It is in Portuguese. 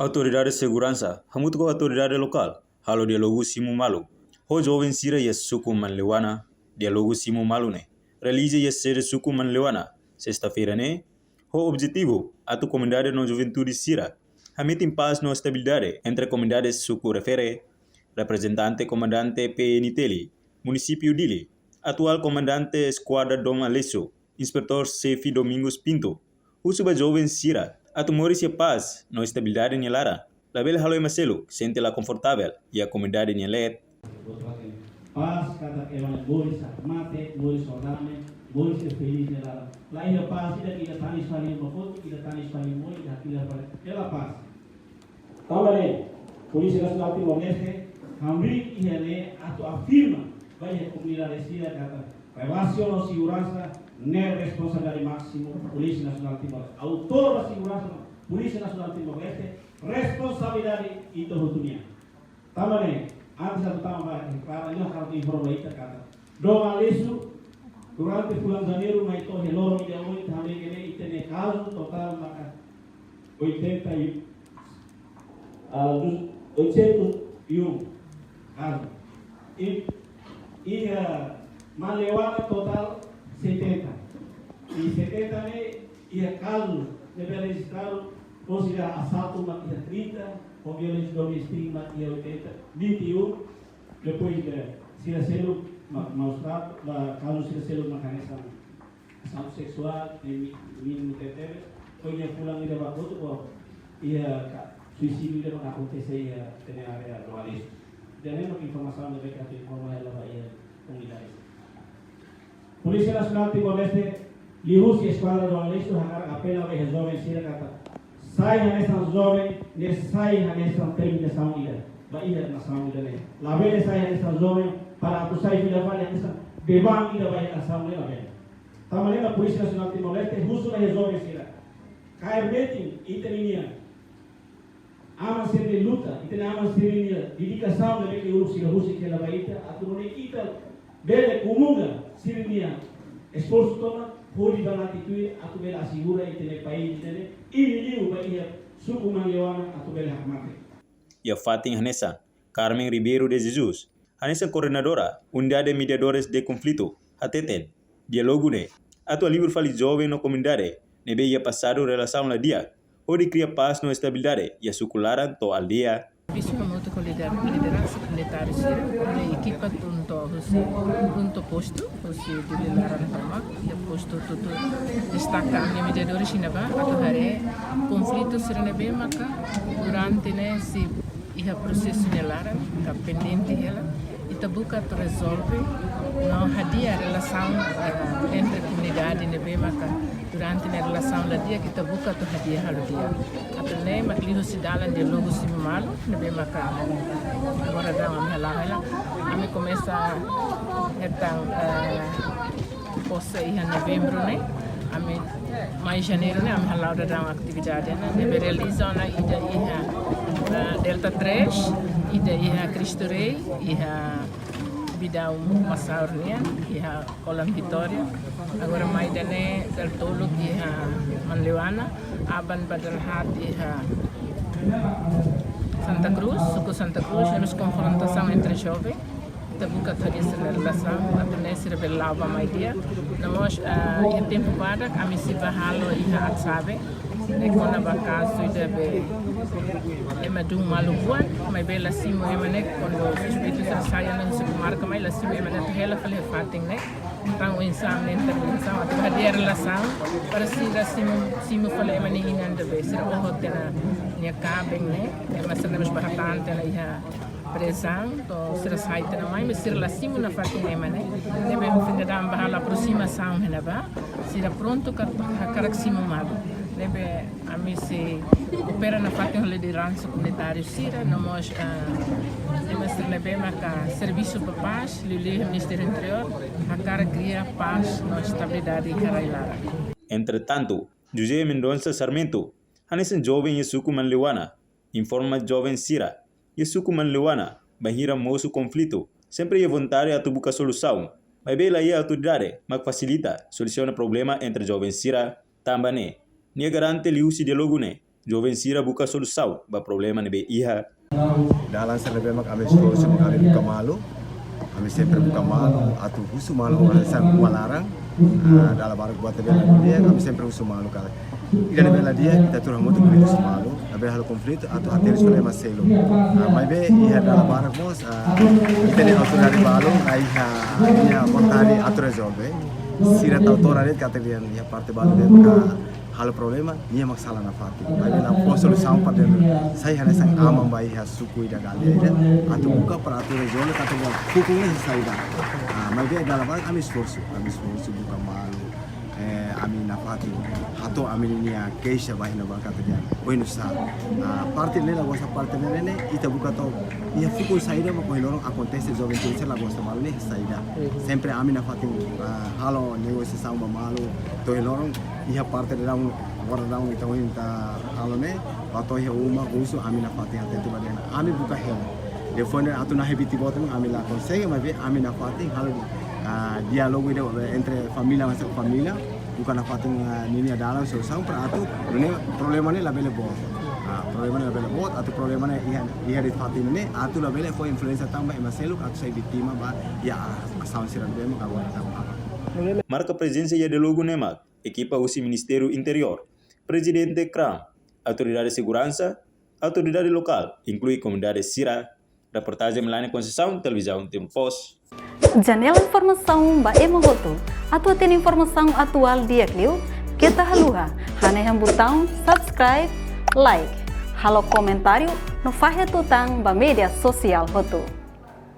Autoridades de segurança, hamut ko autoridade local, halo dialogu simu malu. Ho jovem sira yes suku manlewana, dialogu simu malu ne. Relígia yes ser suku manlewana, sexta-feira ne. Ho objetivo, atu comunidade no juventude sira. Hamit em paz no estabilidade entre comunidades suku refere, representante comandante PNTL, município Dili, atual comandante esquadra Dom Alesso, inspetor Sefi Domingos Pinto, usuba jovem sira. Atu Maurícia Paz, no estabilidade em Lara. Label halo Marcelo, sente lá confortável e a comunidade em LED. Paz, kata kewan Maurícia mate, Maurícia ordame, Maurícia feliz em Lara. Lá ainda paz, ainda que ainda tanis fali uma foto, ainda tanis fali muito, ainda fali. Ela paz. Também, Polícia Nacional Timor-Leste, Hamri e René, atu afirma, vai a comunidade sira kata relação segurança não responsabilidade máximo Polícia Nacional Timor-Leste. Autor da segurança Polícia Nacional Timor-Leste, responsabilidade itu hukumnya. Também, antes da tambah para ini harus informasi kata. Dom Alesso durante bulan Janeiro mai to heloro ide oi também ini itene caso total maka 81 caso. E Manlewana total 70. E 70 ia caso deve registrado considerado assalto matia 30, com violência doméstica matia 80, 21, depois Siracelo mostrado, caso Siracelo mecanismo assalto sexual, mínimo tetebe, foi pulang ida bakut ou ia suicídio dia acontecer ia ter área loalis. Dan ini informasi dari kata informasi lawa ia komunidade. Polícia Nacional Timor-Leste, Lihus e Esquadra do Alesso, hangar apela vai resolver sira kata. Sai nessa jovem, sai nessa terminação ida. Vai ida nação ida ne. Labele sai nessa jovem para tu sai ida vai nessa bebang ida vai nação ida labele. Tamalena Polícia Nacional Timor-Leste, Russo vai resolver sira. Cair meeting italinia. Aman sendiri luta, itene aman sendiri dedicação da que urus sira Russo que ela vai ida, atune ita bele kumunga sirinia esforço toma pode dar atitude a tu bela assegura e ter país dele e liu vai suku manlewana a tu bela hakmate. E a Fatin Hanessa, Carmen Ribeiro de Jesus, Hanessa coordenadora, unidade mediadores de conflito, hateten, dialogo ne, atu livro fali jovem no comunidade, nebe ia passado relação la dia, onde cria paz no estabilidade e a sucularan to aldeia. Visto muito com liderança comunitária de equipa junto posto, você de liderança normal, e posto tudo destaca a mediadora chinesa, a conflito será bem maca durante se ia processo nelaran, que pendente ela, e tabuca to resolve, não hadia relação entre a comunidade e bem maca durante a relação da dia kita buka tu hadiah halu dia. Atau ne makliho sidalan dia logo sim malo, nebe maka agora dá uma ela. Ami começa então possa ir em novembro né. Ami mais janeiro né, ami halau dá uma atividade né. Nebe realiza na ida Delta 3, ida Cristo Rei, bidang Masaurnian, iha Kolam Vitória, agora mais dane del Tolo iha Manlewana, Aban Badalhat iha Santa Cruz, suku Santa Cruz, temos confrontação entre jovens, tabuka tadi relação, atene serbelava mais dia, namos ia tempo pada kami sibahalo iha atsabe, nekona bakaso idebe emadung malupuan, may bela simo emanek quando suspeito sa saya na sa marca may la simo emanek hela fale fating nek tang insam na intervenção at hadia relação para sila simo fale emanek inan de bes ra ohot na nia kabeng ne mas na mas bahatan na iha presang to sira site na mai mesir la simo na fating emanek debe finda dam bahala aproximação na ba sira pronto karak simo mago lebe ami se opera na fatin liderança comunitária sira nós temos lebe maka serviço para paz lili Ministério Interior a cara cria paz na estabilidade carailara. Entretanto, José Mendonça Sarmento, hanesen jovem e suku manlewana, informa jovem sira, e suku manlewana, bahira moço conflito, sempre é voluntário a buscar solução, mas bela a autoridade, mas facilita, soluciona problema entre jovem sira, também. Nia garante liusi dialogo ne, jovem sira buka solução ba problema nebe iha. Dalam selebih mak kami solusi kami buka malu, kami sempre buka malu atau husu malu sang malarang. Dalam barang buat bela dia kami sempre husu malu kali. Ida bela dia kita turun motor beli husu malu, abe hal konflik atau hati sudah maselo. Mai be iha dalam barang bos kita ni autor dari malu, iha dia montari atau resolve. Sira tahu toraret kata dia iha parte balu dia buka hal problema ia masalah na fati. Mai na solução pada saya hanya sang amam bai ha suku ida galia ida atau buka peraturan zona kata dia hukumnya saya ida. Mai be dalam barang kami esforço buka malu amin na fati atau amin ini keisha bai na barang kata dia bueno sa parte nela gosta parte nela ita buka to ia hukum saya ida mako hilorong acontece jovem tinha la gosta malu ne saya ida sempre amin na fati halo negosiação ba malu to hilorong ia parte de daun agora daun então inta alone bato ia uma uso amina fati atento badiana ami buka hel depois atu na hebiti botam ami la consegue mas be amina fati halo diálogo entre família mas família bukan na fati nini dalam solução para atu ne problema ne la bele bot problema ne la bele bot atu problema ne ia de fati ne atu la bele foi influência também mas selo atu sai vítima ba ya ação sira bem agora tá Marca presença ya de logo nemak equipa usi Ministério Interior, Presidente CRAM, Autoridade de Segurança, Autoridade Local, inclui Comunidade Sira, reportagem Melania Conceição, Televisão Tempos. Janela informação ba emohoto, atau tem informação atual dia kliu, kita haluha, hane botão subscribe, like, halo comentário, no fahe tutang ba media sosial hoto.